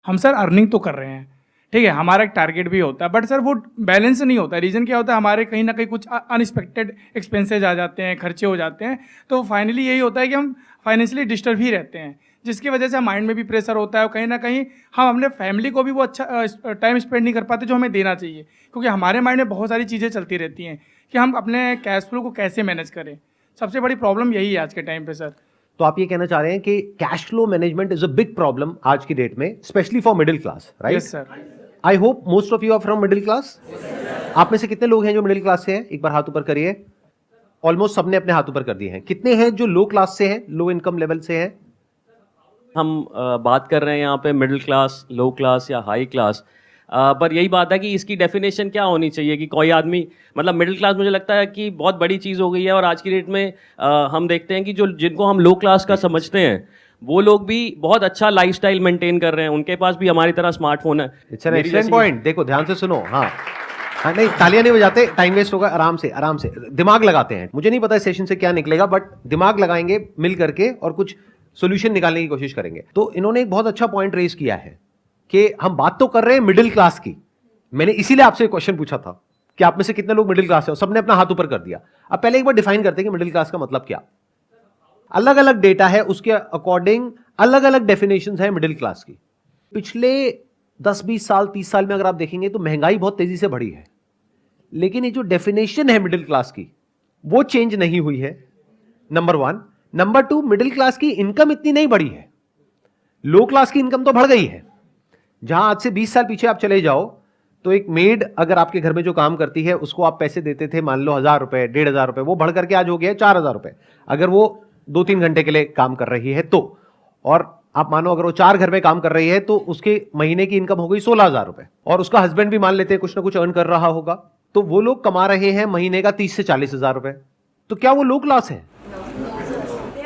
हम sir earning तो कर रहे हैं, ठीक है, हमारा एक टारगेट भी होता है, बट सर वो बैलेंस नहीं होता। रीज़न क्या होता है, हमारे कहीं ना कहीं कुछ अनएक्सपेक्टेड एक्सपेंसेज आ जाते हैं, खर्चे हो जाते हैं, तो फाइनली यही होता है कि हम फाइनेंशियली डिस्टर्ब ही रहते हैं, जिसकी वजह से माइंड में भी प्रेशर होता है और कहीं ना कहीं हम अपने फैमिली को भी वो अच्छा टाइम स्पेंड नहीं कर पाते जो हमें देना चाहिए, क्योंकि हमारे माइंड में बहुत सारी चीज़ें चलती रहती हैं कि हम अपने कैश फ्लो को कैसे मैनेज करें। सबसे बड़ी प्रॉब्लम यही है आज के टाइम पे सर। तो आप ये कहना चाह रहे हैं कि cash flow management is a big problem आज की डेट में, specially for middle class, right? Yes sir. I hope most of you are from middle class. आप में से कितने लोग हैं जो मिडिल क्लास से हैं? एक बार हाथ ऊपर करिए। ऑलमोस्ट सबने अपने हाथ ऊपर कर दिए हैं। कितने हैं जो लो क्लास से हैं, लो इनकम लेवल से हैं? हम बात कर रहे हैं यहाँ पे मिडिल क्लास, लो क्लास या हाई क्लास, पर यही बात है कि इसकी डेफिनेशन क्या होनी चाहिए कि कोई आदमी मतलब मिडिल क्लास मुझे लगता है कि बहुत बड़ी चीज़ हो गई है। और आज की डेट में हम देखते हैं कि जो जिनको हम लो क्लास का समझते हैं वो लोग भी बहुत अच्छा लाइफस्टाइल मेंटेन कर रहे हैं, उनके पास भी हमारी तरह स्मार्टफोन है। It's an excellent point. देखो ध्यान से सुनो। हाँ हाँ, नहीं तालियां नहीं बजाते, टाइम वेस्ट होगा। आराम से आराम से दिमाग लगाते हैं। मुझे नहीं पता इस सेशन से क्या निकलेगा, बट दिमाग लगाएंगे मिल करके और कुछ सोल्यूशन निकालने की कोशिश करेंगे। तो इन्होंने एक बहुत अच्छा पॉइंट रेज किया है कि हम बात तो कर रहे हैं मिडिल क्लास की। मैंने इसीलिए आपसे क्वेश्चन पूछा था कि आप में से कितने लोग मिडिल क्लास है, सबने अपना हाथ ऊपर कर दिया। अब पहले एक बार डिफाइन करते हैं कि मिडिल क्लास का मतलब क्या। अलग अलग डेटा है, उसके अकॉर्डिंग अलग अलग डेफिनेशन है मिडिल क्लास की। पिछले 10-20 साल 30 साल में अगर आप देखेंगे तो महंगाई बहुत तेजी से बढ़ी है, लेकिन ये जो डेफिनेशन है मिडिल क्लास की वो चेंज नहीं हुई है, नंबर 1। नंबर 2, मिडिल क्लास की इनकम इतनी नहीं बढ़ी है, लो क्लास की इनकम तो बढ़ गई है। जहां आज से 20 साल पीछे आप चले जाओ तो एक मेड अगर आपके घर में जो काम करती है उसको आप पैसे देते थे, मान लो 1000 रुपए 1500 रुपए, वो बढ़ करके आज हो गया 4000 रुपए अगर वो 2-3 घंटे के लिए काम कर रही है तो। और आप मानो अगर वो 4 घर में काम कर रही है तो उसके महीने की इनकम हो गई 16000 रुपए, और उसका हस्बैंड भी मान लेते हैं कुछ ना कुछ अर्न कर रहा होगा, तो वो लोग कमा रहे हैं महीने का 30 से 40 हजार रुपए। तो क्या वो लो क्लास है?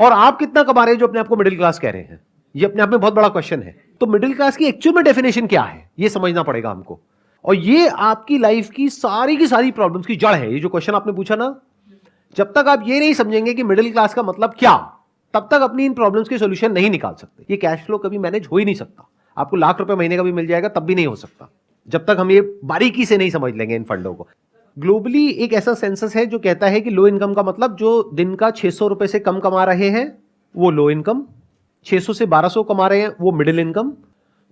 और आप कितना कमा रहे हैं जो अपने आप को मिडिल क्लास कह रहे हैं? ये अपने आप में बहुत बड़ा क्वेश्चन है। तो मिडिल क्लास की एक्चुअल में डेफिनेशन क्या है ये समझना पड़ेगा हमको, और ये आपकी लाइफ की सारी प्रॉब्लम्स की जड़ है। ये जो क्वेश्चन आपने पूछा ना, जब तक आप ये नहीं समझेंगे कि मिडिल क्लास का मतलब क्या, तब तक अपनी इन प्रॉब्लम्स के सॉल्यूशन नहीं निकाल सकते। ये कैश फ्लो कभी मैनेज हो ही नहीं सकता। आपको लाख रुपए महीने का भी मिल जाएगा तब भी नहीं हो सकता, जब तक हम ये बारीकी से नहीं समझ लेंगे इन फंडों को। ग्लोबली एक ऐसा सेंसस है जो कहता है कि लो इनकम का मतलब जो दिन का 600 रुपए से कम कमा रहे हैं वो लो इनकम, 600 से 1200 कमा रहे हैं वो मिडिल इनकम।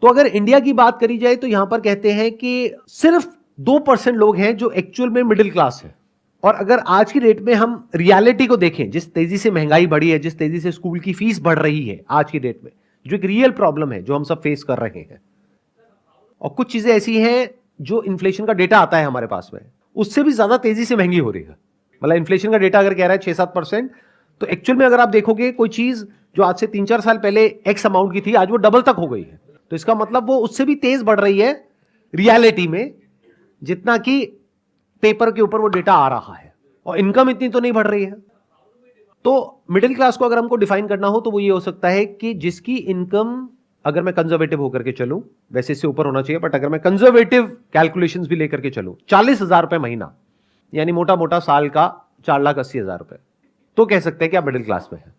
तो अगर इंडिया की बात करी जाए तो यहां पर कहते हैं कि सिर्फ 2% लोग हैं जो एक्चुअल में मिडिल क्लास है। और अगर आज की डेट में हम रियलिटी को देखें, जिस तेजी से महंगाई बढ़ी है, जिस तेजी से स्कूल की फीस बढ़ रही है आज की डेट में, जो एक रियल प्रॉब्लम है जो हम सब फेस कर रहे हैं, और कुछ चीजें ऐसी हैं जो इन्फ्लेशन का डेटा आता है हमारे पास में, उससे भी ज्यादा तेजी से महंगी हो रही है। मतलब इन्फ्लेशन का डेटा अगर कह रहा है 6-7%, तो एक्चुअल में अगर आप देखोगे कोई चीज जो आज से 3-4 साल पहले एक्स अमाउंट की थी, आज वो डबल तक हो गई है। तो इसका मतलब वो उससे भी तेज बढ़ रही है रियलिटी में, जितना कि पेपर के ऊपर वो डेटा आ रहा है, और इनकम इतनी तो नहीं बढ़ रही है। तो मिडिल क्लास को अगर हमको डिफाइन करना हो तो वो ये हो सकता है कि जिसकी इनकम, अगर मैं कंजर्वेटिव होकर के चलूं, वैसे इससे ऊपर होना चाहिए, बट अगर मैं कंजर्वेटिव कैलकुलेशंस भी लेकर के चलूं, 40,000 रुपए महीना, यानी मोटा मोटा साल का 4,80,000 रुपए, तो कह सकते हैं कि आप मिडिल क्लास में हैं।